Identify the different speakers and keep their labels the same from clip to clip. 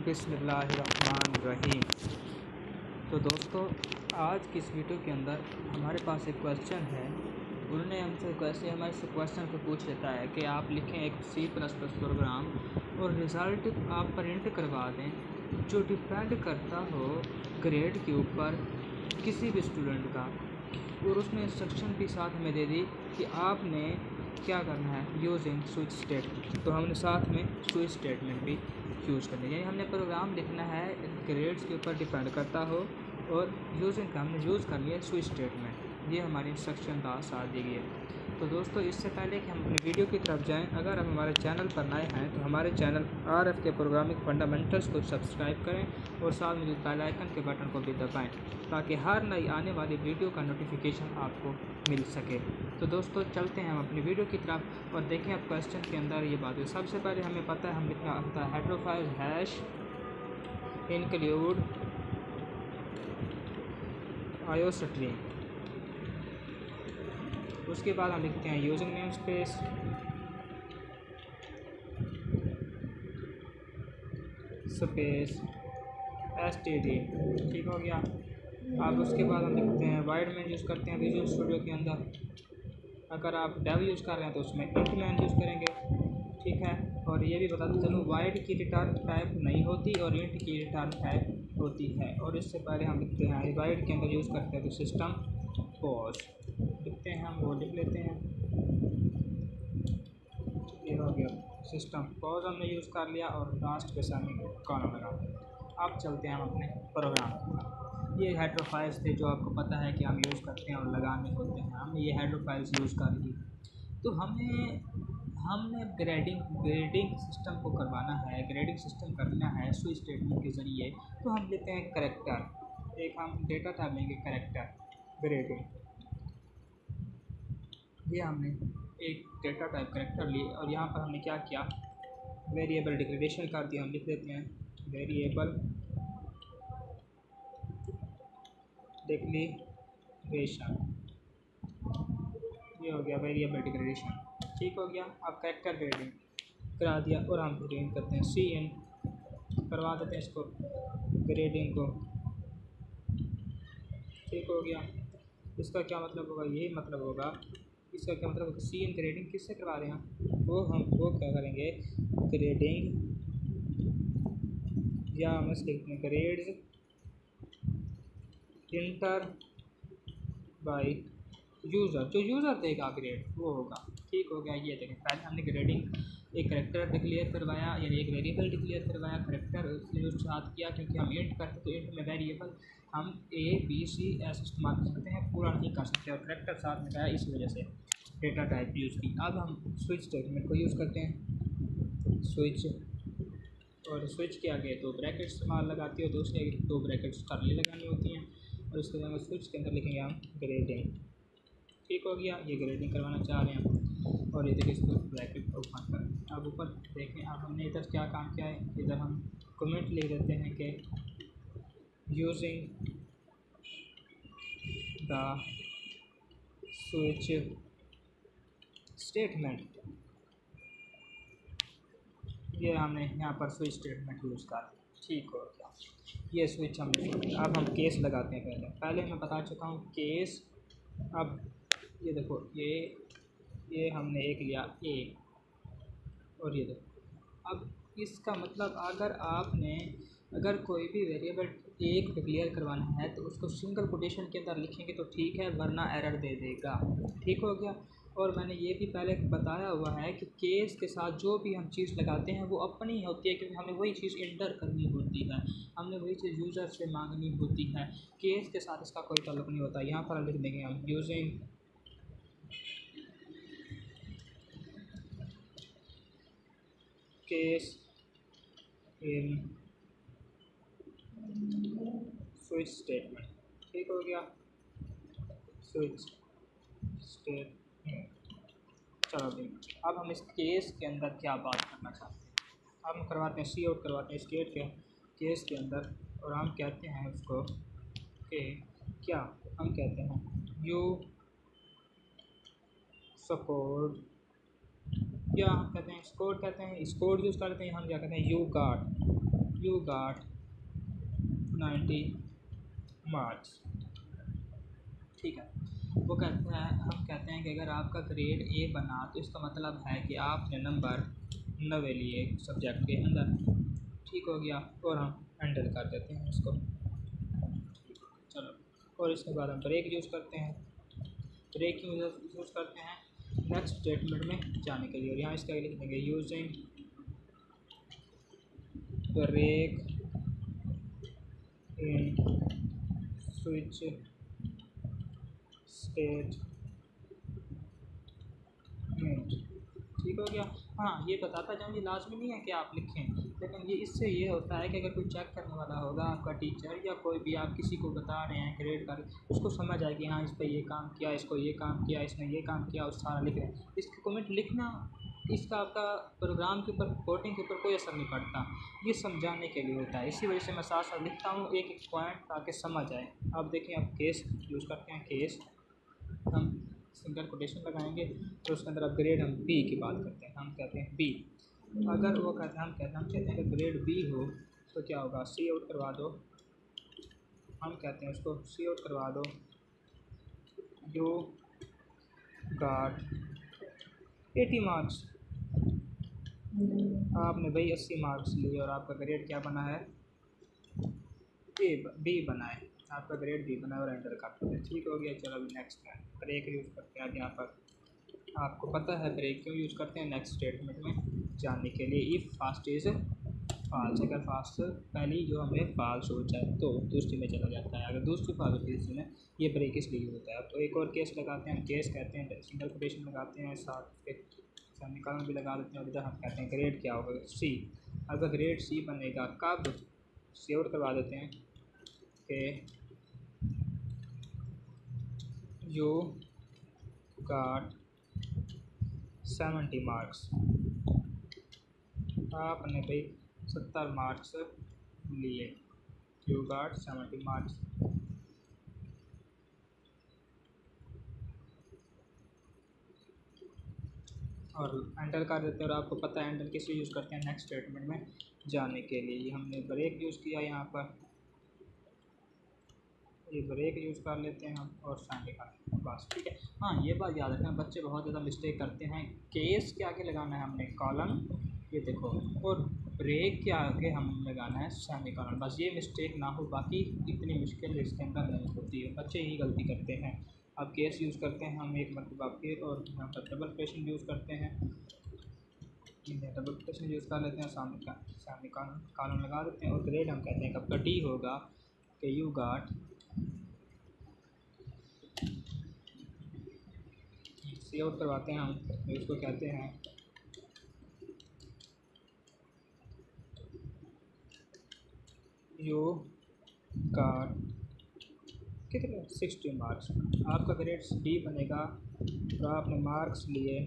Speaker 1: बिस्मिल्लाहिर्रहमानिर्रहीम। तो दोस्तों, आज की इस वीडियो के अंदर हमारे पास एक क्वेश्चन है। उन्होंने हमसे हमारे से क्वेश्चन को पूछ लेता है कि आप लिखें एक C++ प्रोग्राम और रिज़ल्ट आप प्रिंट करवा दें जो डिपेंड करता हो ग्रेड के ऊपर किसी भी स्टूडेंट का, और उसमें इंस्ट्रक्शन भी साथ में दे दी कि आपने क्या करना है यूजिंग स्विच स्टेटमेंट। तो हमने साथ में स्विच स्टेटमेंट भी यूज़ करना है, यानी हमने प्रोग्राम लिखना है ग्रेड्स के ऊपर डिपेंड करता हो और यूजिंग का हमने यूज़ करनी है स्विच स्टेटमेंट। ये हमारी इंस्ट्रक्शन का साथ दी गई है। तो दोस्तों, इससे पहले कि हम अपने वीडियो की तरफ जाएं, अगर आप हमारे चैनल पर नए हैं तो हमारे चैनल RF के प्रोग्रामिंग फंडामेंटल्स को सब्सक्राइब करें और साथ में जो बेल आइकन के बटन को भी दबाएं ताकि हर नई आने वाली वीडियो का नोटिफिकेशन आपको मिल सके। तो दोस्तों, चलते हैं हम अपनी वीडियो की तरफ और देखें अब क्वेश्चन के अंदर ये बात है। सबसे पहले हमें पता है हम लिखना होता है header file hash include iostream. उसके बाद हम लिखते हैं यूजिंग नेम स्पेस std। ठीक हो गया। अब उसके बाद हम लिखते हैं वाइड मैन यूज़ करते हैं विजुअल स्टूडियो के अंदर। अगर आप डेव यूज़ कर रहे हैं तो उसमें इंट मैन यूज़ करेंगे। ठीक है, और ये भी बताते चलो वाइड की रिटर्न टाइप नहीं होती और इंट की रिटर्न टाइप होती है। और इससे पहले हम लिखते हैं वाइड के अंदर यूज़ करते हैं तो सिस्टम पॉज लिखते हैं, हम वो लिख लेते हैं। ये हो गया सिस्टम पॉज हमने यूज़ कर लिया और लास्ट के सामने कॉलम लगा। अब चलते हैं हम अपने प्रोग्राम। ये हेडर फाइल्स थे जो आपको पता है कि हम यूज़ करते हैं और लगाने होते हैं। हमने ये हेडर फाइल्स यूज़ कर ली। तो हमने ग्रेडिंग सिस्टम को करवाना है, ग्रेडिंग सिस्टम करना है स्विच स्टेटमेंट के ज़रिए। तो हम लेते हैं करैक्टर, एक हम डेटा टाइप लेंगे करैक्टर ग्रेडिंग। ये हमने एक डेटा टाइप करैक्टर लिए और यहाँ पर हमने क्या किया वेरिएबल डिक्लेरेशन कर दिया। हम लिख देते हैं वेरिएबल डिक्लेरेशन। ये हो गया वेरिएबल डिक्लेरेशन। ठीक हो गया। अब कैरेक्टर ग्रेडिंग करा दिया और हम ग्रेडिंग करते हैं CN करवा देते हैं इसको ग्रेडिंग को। ठीक हो गया। इसका क्या मतलब होगा, यही मतलब होगा, इसका क्या मतलब होगा CN ग्रेडिंग किससे करवा रहे हैं वो क्या करेंगे ग्रेडिंग, या हम इसके ग्रेड्स इंटर बाय यूज़र, जो यूज़र देगा ग्रेड वो होगा। ठीक हो गया। ये देखें पहले हमने ग्रेडिंग एक करैक्टर डिक्लेयर करवाया, यानी एक वेरिएबल डिक्लेयर करवाया। करैक्टर उसने जो साथ किया क्योंकि हम इंट करते तो इंट में वेरिएबल हम A B C ऐसे इस्तेमाल कर सकते हैं, पूरा नहीं कर सकते, और करैक्टर साथ में आया इस वजह से डेटा टाइप यूज़ की। अब हम स्विच स्टेटमेंट को यूज़ करते हैं स्विच, और स्विच के आगे दो ब्रैकेट इस्तेमाल लगाती है, तो उसके आगे दो ब्रैकेट्स करली लगानी होती हैं, और इसके बाद स्विच के अंदर लिखेंगे हम ग्रेडिंग। ठीक हो गया। ये ग्रेडिंग करवाना चाह रहे हैं और ये देखिए इसको ब्रैकेट ओपन करें। अब ऊपर देखें, अब हमने इधर क्या काम किया है, इधर हम कमेंट लिख देते हैं कि यूजिंग द स्विच स्टेटमेंट। ये हमने यहाँ पर स्विच स्टेटमेंट यूज़ कर दिया। ठीक हो गया। ये स्विच हमने, अब हम केस लगाते हैं। पहले मैं बता चुका हूँ केस। अब ये देखो ये हमने एक लिया A, और ये देखो अब इसका मतलब अगर कोई भी वेरिएबल एक डिक्लेयर करवाना है तो उसको सिंगल कोटेशन के अंदर लिखेंगे तो ठीक है, वरना एरर दे देगा। ठीक हो गया। और मैंने ये भी पहले बताया हुआ है कि केस के साथ जो भी हम चीज़ लगाते हैं वो अपनी होती है, क्योंकि हमें वही चीज़ इंटर करनी होती है, हमने वही चीज़ यूज़र से मांगनी होती है। केस के साथ इसका कोई ताल्लुक नहीं होता। यहाँ पर लिख देंगे हम using case in switch statement. ठीक हो गया। Switch statement. चलो देखिए अब हम इस केस के अंदर क्या बात करना चाहते हैं। अब हम करवाते हैं सी आउट करवाते हैं स्टेट के केस के अंदर, और हम कहते हैं उसको कि क्या हम कहते हैं यू स्कोर, या हम कहते हैं स्कोर, कहते हैं स्कोर यूज़ करते हैं। हम क्या कहते हैं you guard. You got 90 marks. ठीक है, वो कहते हैं, हम कहते हैं कि अगर आपका ग्रेड ए बना तो इसका मतलब है कि आपने नंबर 90 लिए सब्जेक्ट के अंदर। ठीक हो गया, और हम एंटर कर देते हैं इसको। चलो, और इसके बाद हम ब्रेक यूज़ करते हैं। ब्रेक यूज़ करते हैं नेक्स्ट स्टेटमेंट में जाने के लिए, और यहाँ इसका लिख देंगे using break in switch statement. ठीक हो गया। हाँ, ये बताता जाऊँ, ये लाजमी नहीं है कि आप लिखें, लेकिन ये इससे ये होता है कि अगर कोई चेक करने वाला होगा, आपका टीचर या कोई भी, आप किसी को बता रहे हैं ग्रेड कर, उसको समझ आएगी हाँ इस पर ये काम किया, इसको ये काम किया, इसने ये काम किया, और सारा लिख रहे हैं। इसके कमेंट लिखना, इसका आपका प्रोग्राम के ऊपर, कोडिंग के ऊपर कोई असर नहीं पड़ता, ये समझाने के लिए होता है। इसी वजह से मैं साथ साथ लिखता हूँ एक एक पॉइंट ताकि समझ आए। अब देखिए, अब केस यूज़ करते हैं। केस हम सिंगल कोटेशन लगाएंगे, तो उसके अंदर अब ग्रेड हम बी की बात करते हैं। हम कहते हैं बी, अगर वो कहते हैं, हम कहते हैं कि ग्रेड बी हो तो क्या होगा, सी आउट करवा दो। हम कहते हैं उसको सी आउट करवा दो, यू गॉट 80 मार्क्स। आपने भाई 80 मार्क्स लिए और आपका ग्रेड क्या बना है, बी बना है, आपका ग्रेड बी बना है, और एंटर करते हैं। ठीक हो गया। चलो अभी नेक्स्ट है, ब्रेक यूज़ करते हैं। अब यहाँ पर आपको पता है ब्रेक क्यों यूज़ करते हैं, नेक्स्ट स्टेटमेंट में जाने के लिए। इफ़ फर्स्ट इज़ फाल्स, अगर फर्स्ट पहली जो हमें फाल्स हो जाए तो दूसरी में चला जाता है, अगर दूसरी फाल्स होती है तीसरी में, ये ब्रेक इसलिए होता है। तो एक और केस लगाते हैं, केस कहते हैं सिंगल कोटेशन लगाते हैं, साथ के सेमीकोलन भी लगा देते हैं, और इधर हम कहते हैं ग्रेड क्या होगा, सी। अगर ग्रेड सी बनेगा कब, सी आउट करवा देते हैं कि यू गॉट 70 मार्क्स। आपने भाई 70 मार्क्स लिए, यू गॉट 70 मार्क्स। और एंटर कर देते हैं, और आपको पता है एंटर किस लिए यूज़ करते हैं, नेक्स्ट स्टेटमेंट में जाने के लिए। ये हमने ब्रेक यूज़ किया यहाँ पर, ये ब्रेक यूज़ कर लेते हैं हम, और साइन लिखा बस। ठीक है। हाँ, ये बात याद रखना, बच्चे बहुत ज़्यादा मिस्टेक करते हैं। केस के आगे लगाना है हमने कॉलम, ये देखो, और ब्रेक के आगे हम लगाना है सेमीकोलन, बस ये मिस्टेक ना हो, बाकी इतनी मुश्किल इसके अंदर नहीं होती है, बच्चे ही गलती करते हैं। अब केस यूज़ करते हैं हम एक मरतबा फिर, और यहाँ पर डबल कोटेशन यूज़ करते हैं, डबल कोटेशन यूज़ कर लेते हैं, सामने का सेमीकोलन लगा देते हैं, और ग्रेड हम कहते हैं कब का डी होगा कि यू गॉट, सी आउट करवाते हैं हम, तो इसको कहते हैं यू गॉट कितने 60 मार्क्स। आपका ग्रेड डी बनेगा तो आपने मार्क्स लिए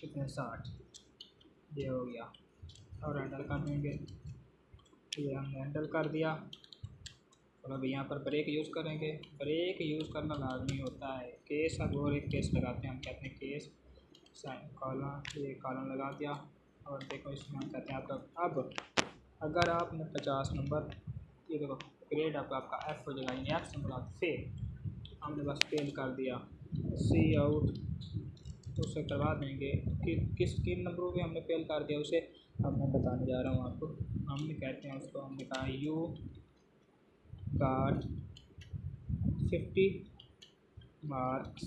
Speaker 1: कितने 60, ये हो गया, और हैंडल कर देंगे, ये हमने हैंडल कर दिया। और अब यहाँ पर ब्रेक यूज़ करेंगे, ब्रेक यूज़ करना लाजमी होता है। केस, अब और एक केस लगाते हैं, हम कहते हैं केस कॉलम, ये कॉलम लगा दिया, और देखो इसमें हम कहते हैं आपका, अब अगर आपने 50 नंबर, ये देखो ग्रेड अब आपका एफ़ हो जाएगा, यानी एफ से मुराद फेल, हमने बस फेल कर दिया, सी आउट उससे करवा देंगे कि किन नंबरों में हमने फेल कर दिया उसे अब मैं बताने जा रहा हूँ आपको। हमने कहते हैं उसको, हमने कहा you got 50 marks,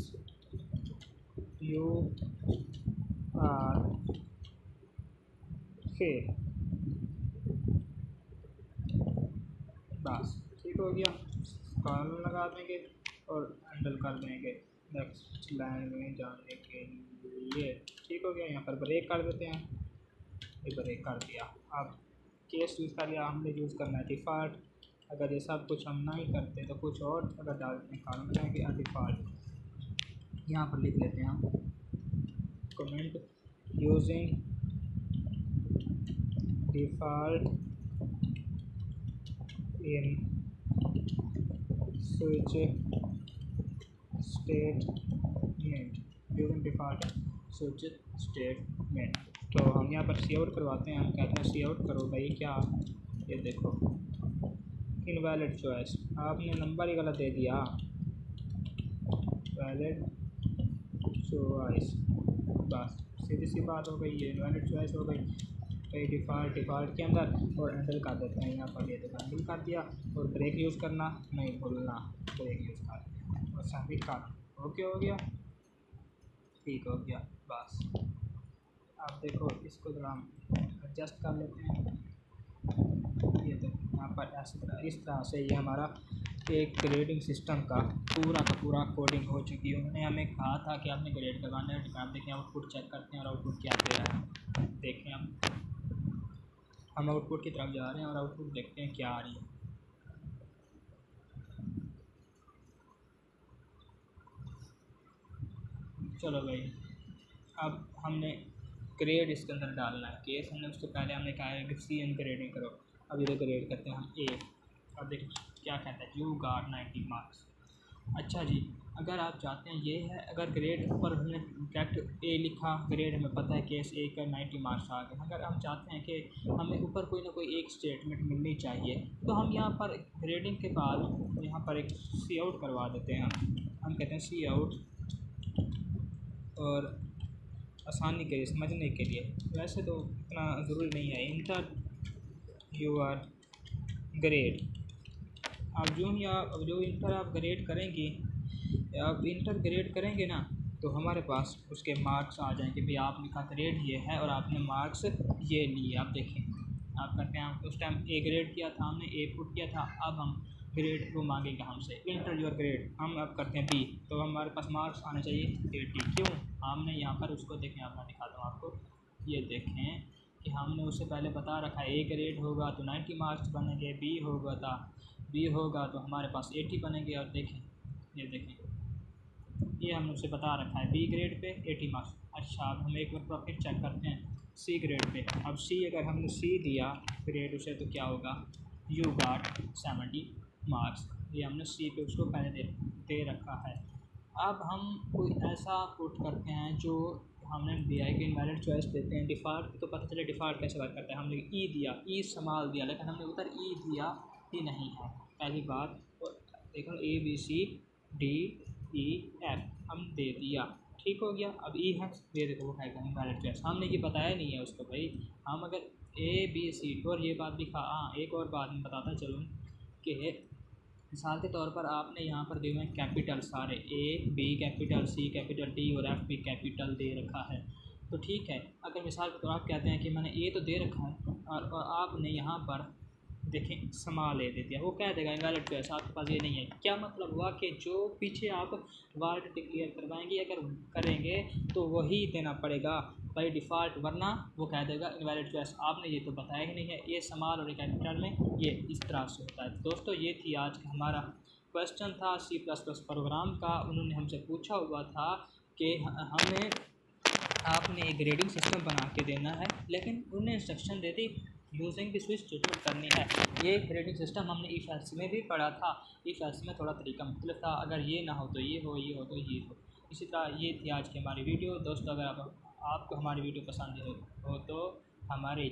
Speaker 1: you are fail, बस ठीक हो गया। कॉलम लगा देंगे और हैंडल कर देंगे नेक्स्ट लाइन में जाने के लिए। ठीक हो गया। यहाँ पर ब्रेक कर देते हैं, ये ब्रेक कर दिया। अब केस यूज़ कर लिया, हमने यूज़ करना है डिफ़ॉल्ट। अगर ये सब कुछ हम नहीं करते तो कुछ और अगर डालते हैं कॉलम लगाएंगे डिफ़ॉल्ट, यहाँ पर लिख लेते हैं हम comment using default in switch statement, using default switch statement. तो हम यहाँ पर सी आउट करवाते हैं। हम कहते हैं सी आउट करो भाई, क्या ये देखो इनवैलिड चॉइस, आपने नंबर ही गलत दे दिया, वैलिड चॉइस, बस सीधी सी बात हो गई, ये इनवैलिड चॉइस हो गई। कई डिफ़ॉल्ट के अंदर और हैंडल कर देते हैं यहाँ पर, ये तो हैंडल कर दिया। और ब्रेक यूज़ करना नहीं भूलना, ब्रेक यूज़ कर और सबमिट कर। ओके हो गया, ठीक हो गया बस। अब देखो इसको थोड़ा हम एडजस्ट कर लेते हैं। ये तो यहाँ पर इस तरह से ये हमारा एक ग्रेडिंग सिस्टम का पूरा कोडिंग हो चुकी है। उन्होंने हमें कहा था कि आपने ग्रेड करवाना है। आप देखें आउटपुट चेक करते हैं और आउटपुट क्या दे रहा है। देखें हम आउटपुट की तरफ जा रहे हैं और आउटपुट देखते हैं क्या आ रही है। चलो भाई, अब हमने ग्रेड इसके अंदर डालना है। केस हमने उससे पहले हमने कहा है कि सी एन ग्रेडिंग करो। अब इधर ग्रेड करते हैं हम ए। अब देखिए क्या कहता है, यू गॉट 90 मार्क्स। अच्छा जी, अगर आप चाहते हैं ये है, अगर ग्रेड ऊपर हमने कैट ए लिखा, ग्रेड हमें पता है केस ए का 90 मार्क्स आ गए। अगर हम चाहते हैं कि हमें ऊपर कोई ना कोई एक स्टेटमेंट मिलनी चाहिए, तो हम यहाँ पर ग्रेडिंग के बाद यहाँ पर एक सी आउट करवा देते हैं। हम कहते हैं सी आउट, और आसानी के लिए समझने के लिए, वैसे तो इतना ज़रूरी नहीं है, इंटर यू आर ग्रेड। अब जो इंटर आप ग्रेड करेंगे, आप इंटर ग्रेड करेंगे ना, तो हमारे पास उसके मार्क्स आ जाएंगे। भाई आपने का ग्रेड ये है और आपने मार्क्स ये लिए। आप देखें, आप करते हैं, उस टाइम ए ग्रेड किया था हमने, ए पुट किया था। अब हम ग्रेड वो मांगेगा हमसे, इंटर योर ग्रेड। हम अब करते हैं बी, तो हमारे पास मार्क्स आने चाहिए 80। क्यों? हमने यहाँ पर उसको देखें, आप मैं दिखाता हूँ आपको। ये देखें कि हमने उससे पहले बता रखा है ए ग्रेड होगा तो 90 मार्क्स बनेंगे, बी होगा तो हमारे पास 80 बनेंगे। और देखें, ये देखें, ये हमने उसे बता रखा है बी ग्रेड पे 80 मार्क्स। अच्छा, अब हम एक बार फिर चेक करते हैं सी ग्रेड पे। अब सी, अगर हमने सी दिया ग्रेड उसे, तो क्या होगा, यू गॉट 70 मार्क्स। ये हमने सी पे उसको पहले दे रखा है। अब हम कोई ऐसा पुट करते हैं जो हमने दिया है कि इनवैलिड चॉइस देते हैं। डिफ़ॉल्ट तो पता चले डिफ़ॉल्ट कैसे वर्क करता है। हमने ई दिया, ई इस्तेमाल दिया, लेकिन हमने उधर ई दिया ही नहीं है, पहली बात। और देखो A B C D E F हम दे दिया, ठीक हो गया। अब ई है, ये देखो वो खाएगा इनवैलिड चॉइस, हमने ये बताया नहीं है उसको भाई। हम अगर ए बी सी, और ये बात भी हाँ एक और बात मैं बताता चलूँ कि मिसाल के तौर पर आपने यहाँ पर दिए हुए हैं कैपिटल सारे, A B capital, C capital, D और एफ भी कैपिटल दे रखा है, तो ठीक है। अगर मिसाल के तौर आप कहते हैं कि मैंने ए तो दे रखा है और आपने यहाँ पर देखें स्मॉल ले दे दिया, वो कह देगा इनवैलिड चॉइस, आपके पास ये नहीं है। क्या मतलब हुआ कि जो पीछे आप वर्ड डिक्लेयर करवाएंगे, अगर करेंगे तो वही देना पड़ेगा बाई डिफ़ॉल्ट, वरना वो कह देगा इनवैलिड चॉइस। आपने ये तो बताया ही नहीं है। ये स्मॉल और कैपिटल में ये इस तरह से होता है। दोस्तों, ये थी आज का हमारा क्वेश्चन था C++ प्रोग्राम का। उन्होंने हमसे पूछा हुआ था कि हमें आपने एक ग्रेडिंग सिस्टम बना के देना है, लेकिन उन्हें instruction they the using the switch statement करनी है। ये ग्रेडिंग सिस्टम हमने इफ एल्स में भी पढ़ा था। इफ एल्स में थोड़ा तरीका मुख्तलिफ था, अगर ये ना हो तो ये हो, ये हो तो ये हो। इसी तरह ये थी आज की हमारी वीडियो। दोस्तों, अगर आपको हमारी वीडियो पसंद हो तो हमारे